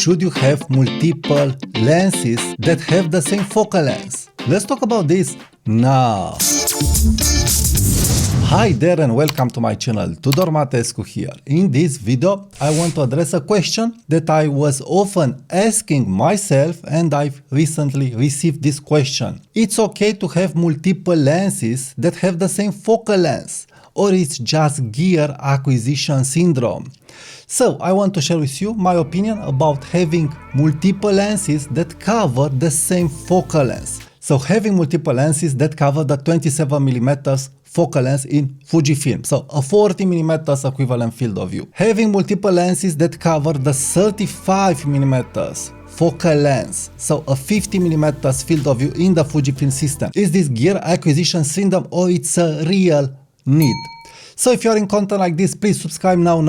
should you have multiple lenses that have the same focal length? Let's talk about this now. Hi there and welcome to my channel, Tudor Matescu here. In this video, I want to address a question that I was often asking myself and I've recently received this question. It's okay to have multiple lenses that have the same focal length, or it's just gear acquisition syndrome? So I want to share with you my opinion about having multiple lenses that cover the same focal length. So having multiple lenses that cover the 27mm focal length in Fujifilm, so a 40mm equivalent field of view. Having multiple lenses that cover the 35mm focal length, so a 50mm field of view in the Fujifilm system. Is this gear acquisition syndrome or it's a real need? So if you're in content like this, please subscribe now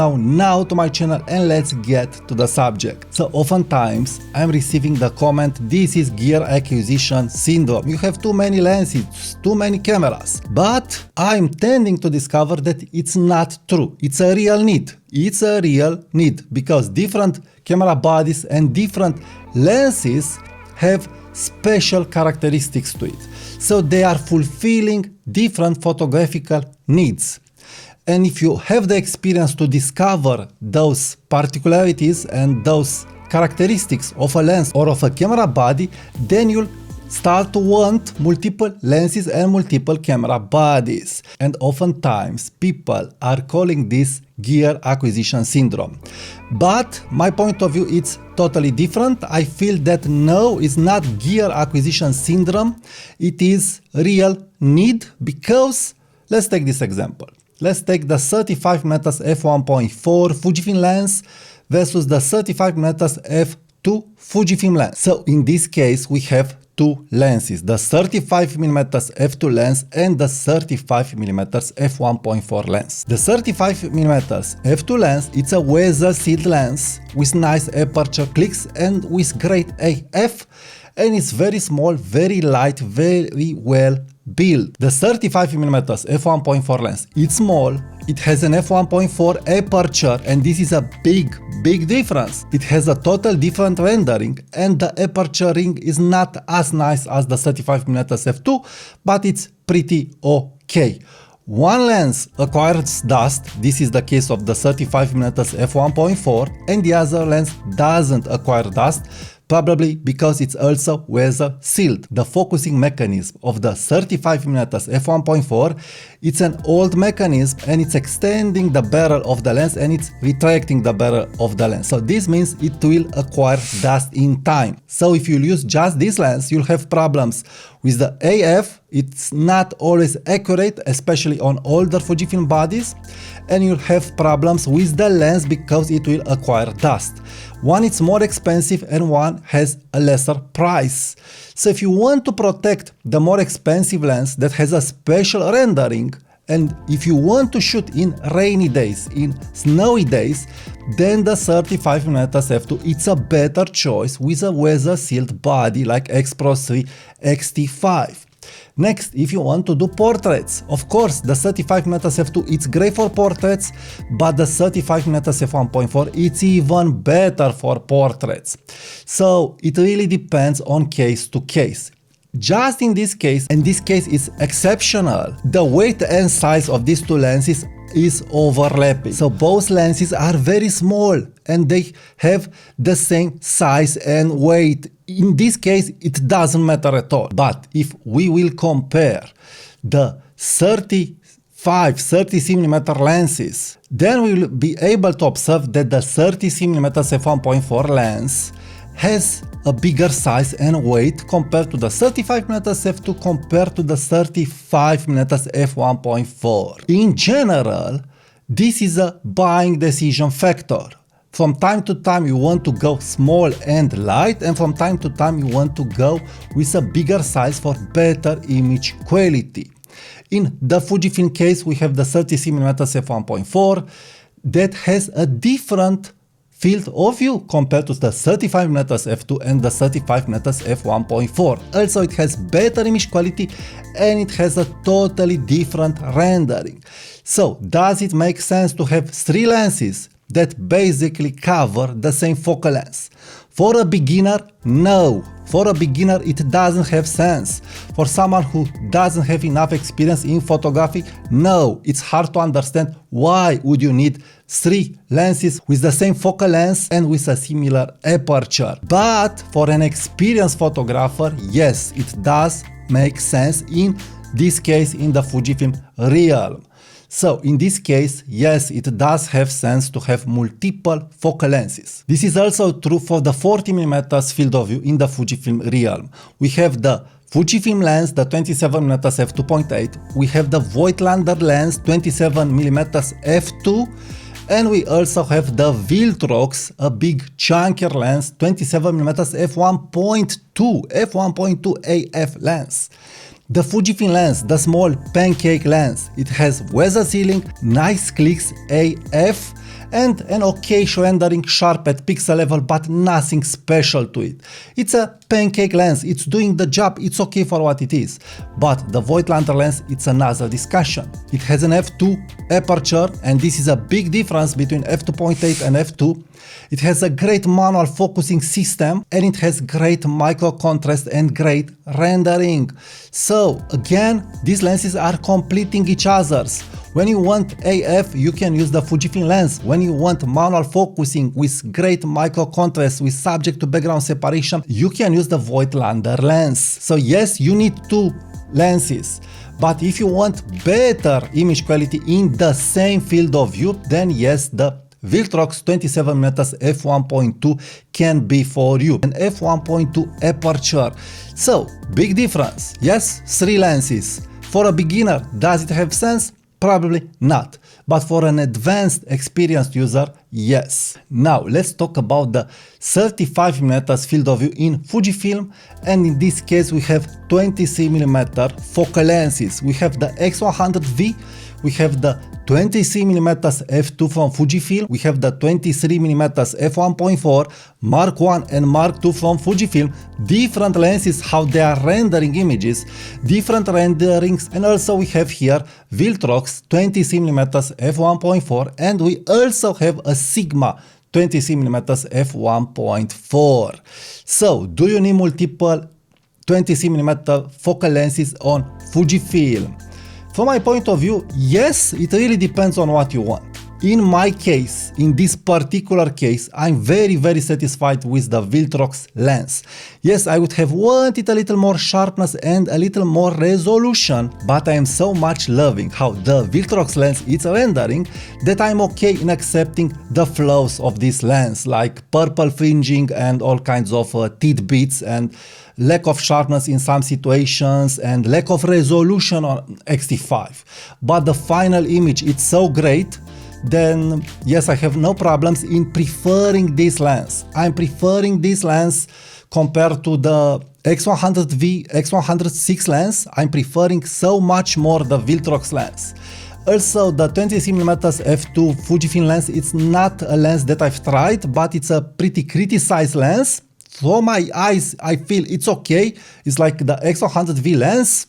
to my channel and let's get to the subject. So oftentimes I'm receiving the comment, this is gear acquisition syndrome. You have too many lenses, too many cameras. But I'm tending to discover that it's not true. It's a real need. It's a real need because different camera bodies and different lenses have special characteristics to it. So they are fulfilling different photographical needs. And if you have the experience to discover those particularities and those characteristics of a lens or of a camera body, then you'll start to want multiple lenses and multiple camera bodies. And oftentimes people are calling this gear acquisition syndrome. But my point of view is totally different. I feel that no, it's not gear acquisition syndrome. It is real need because let's take this example. Let's take the 35mm f1.4 Fujifilm lens versus the 35mm f2 Fujifilm lens. So in this case, we have two lenses, the 35mm f2 lens and the 35mm f1.4 lens. The 35mm f2 lens, it's a weather sealed lens with nice aperture clicks and with great AF, and it's very small, very light, very well built. The 35mm f1.4 lens, it's small, it has an f1.4 aperture, and this is a big difference. It has a total different rendering and the aperturing is not as nice as the 35mm f2, but it's pretty okay. One lens acquires dust, this is the case of the 35mm f1.4, and the other lens doesn't acquire dust, probably because it's also weather sealed. The focusing mechanism of the 35mm f1.4, it's an old mechanism and it's extending the barrel of the lens and it's retracting the barrel of the lens. So this means it will acquire dust in time. So if you use just this lens, you'll have problems with the AF. It's not always accurate, especially on older Fujifilm bodies, and you'll have problems with the lens because it will acquire dust. One is more expensive and one has a lesser price. So if you want to protect the more expensive lens that has a special rendering, and if you want to shoot in rainy days, in snowy days, then the 35mm f2, it's a better choice with a weather sealed body like X Pro 3 X-T5. Next, if you want to do portraits, of course the 35mm f2, it's great for portraits, but the 35mm f1.4, it's even better for portraits. So it really depends on case to case. Just in this case, and this case is exceptional, the weight and size of these two lenses is overlapping. So both lenses are very small and they have the same size and weight. In this case, it doesn't matter at all. But if we will compare the 30cm lenses, then we will be able to observe that the 30cm f1.4 lens has a bigger size and weight compared to the 35mm f2 compared to the 35mm f1.4. In general, this is a buying decision factor. From time to time you want to go small and light, and from time to time you want to go with a bigger size for better image quality. In the Fujifilm case, we have the 30cm f1.4 that has a different field of view compared to the 35mm f2 and the 35mm f1.4. Also, it has better image quality and it has a totally different rendering. So, does it make sense to have three lenses that basically cover the same focal length. For a beginner, no. For a beginner, it doesn't have sense. For someone who doesn't have enough experience in photography, no. It's hard to understand why would you need 3 lenses with the same focal length and with a similar aperture. But for an experienced photographer, yes, it does make sense in this case in the Fujifilm realm. So in this case, yes, it does have sense to have multiple focal lenses. This is also true for the 40mm field of view in the Fujifilm realm. We have the Fujifilm lens, the 27mm f2.8, we have the Voigtlander lens 27mm f2, and we also have the Viltrox, a big chunkier lens, 27mm f1.2 AF lens. The Fujifilm lens, the small pancake lens, it has weather sealing, nice clicks AF, and an okay rendering sharp at pixel level, but nothing special to it. It's a pancake lens, it's doing the job, it's okay for what it is. But the Voigtlander lens, it's another discussion. It has an f2 aperture, and this is a big difference between f2.8 and f2. It has a great manual focusing system, and it has great micro contrast and great rendering. So again, these lenses are completing each other's. When you want AF, you can use the Fujifilm lens. When you want manual focusing with great micro contrast with subject to background separation, you can use the Voigtlander lens. So yes, you need 2 lenses. But if you want better image quality in the same field of view, then yes, the Viltrox 27mm f1.2 can be for you. An f1.2 aperture. So, big difference. Yes, 3 lenses. For a beginner, does it have sense? Probably not. But for an advanced, experienced user, yes. Now, let's talk about the 35mm field of view in Fujifilm, and in this case we have 23mm focal lenses. We have the X100V, we have the 23mm f2 from Fujifilm, we have the 23mm f1.4, Mark 1 and Mark 2 from Fujifilm, different lenses, how they are rendering images, different renderings, and also we have here Viltrox 23mm f1.4, and we also have a Sigma 23mm f1.4. So, do you need multiple 23mm focal lenses on Fujifilm? From my point of view, yes, it really depends on what you want. In my case, in this particular case, I'm very satisfied with the Viltrox lens. Yes, I would have wanted a little more sharpness and a little more resolution, but I am so much loving how the Viltrox lens is rendering that I'm okay in accepting the flaws of this lens, like purple fringing and all kinds of tidbits and lack of sharpness in some situations and lack of resolution on X-T5. But the final image, it's so great, then yes, I have no problems in preferring this lens. I'm preferring this lens compared to the X100V, X100VI lens. I'm preferring so much more the Viltrox lens. Also, the 23mm f2 Fujifilm lens, it's not a lens that I've tried, but it's a pretty criticized lens. For my eyes, I feel it's okay. It's like the X100V lens.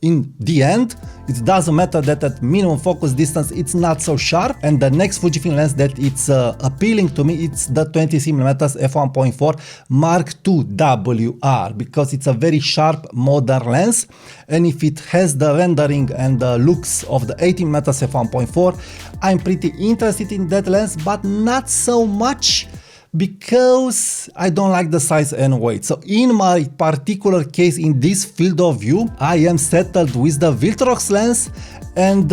In the end, it doesn't matter that at minimum focus distance it's not so sharp, and the next Fujifilm lens that it's appealing to me, it's the 20mm f1.4 Mark II WR, because it's a very sharp modern lens, and if it has the rendering and the looks of the 18mm f1.4, I'm pretty interested in that lens, but not so much because I don't like the size and weight. So in my particular case, in this field of view, I am settled with the Viltrox lens and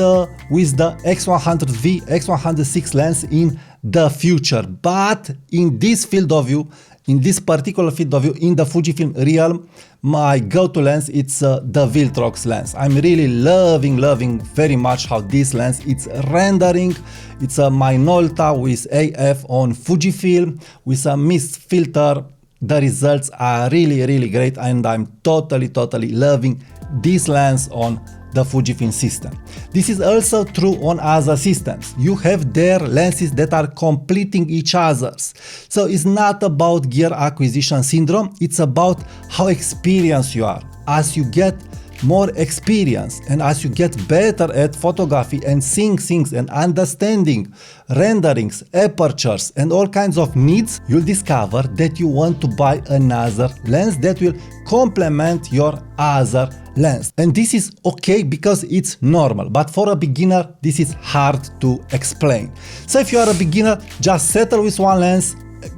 with the X100V, X100VI lens in the future. But in this field of view, in this particular field of view, in the Fujifilm realm, my go-to lens, it's the Viltrox lens. I'm really loving very much how this lens is rendering. It's a Minolta with AF on Fujifilm with a mist filter. The results are really great, and I'm totally loving this lens on the Fujifilm system. This is also true on other systems. You have their lenses that are completing each other's. So it's not about gear acquisition syndrome, it's about how experienced you are. As you get more experience, and as you get better at photography and seeing things and understanding renderings, apertures and all kinds of needs, you'll discover that you want to buy another lens that will complement your other lens. And this is okay because it's normal, but for a beginner this is hard to explain. So if you are a beginner, just settle with one lens,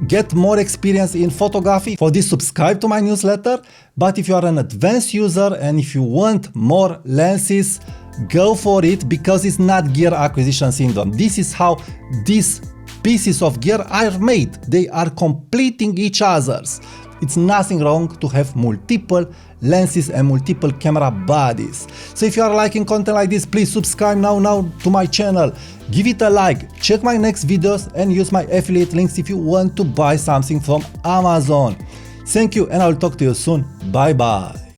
get more experience in photography. For this, subscribe to my newsletter. But if you are an advanced user and if you want more lenses, go for it, because it's not gear acquisition syndrome. This is how these pieces of gear are made. They are completing each other's. It's nothing wrong to have multiple lenses and multiple camera bodies. So if you are liking content like this, please subscribe now to my channel. Give it a like, check my next videos and use my affiliate links if you want to buy something from Amazon. Thank you and I'll talk to you soon. Bye bye.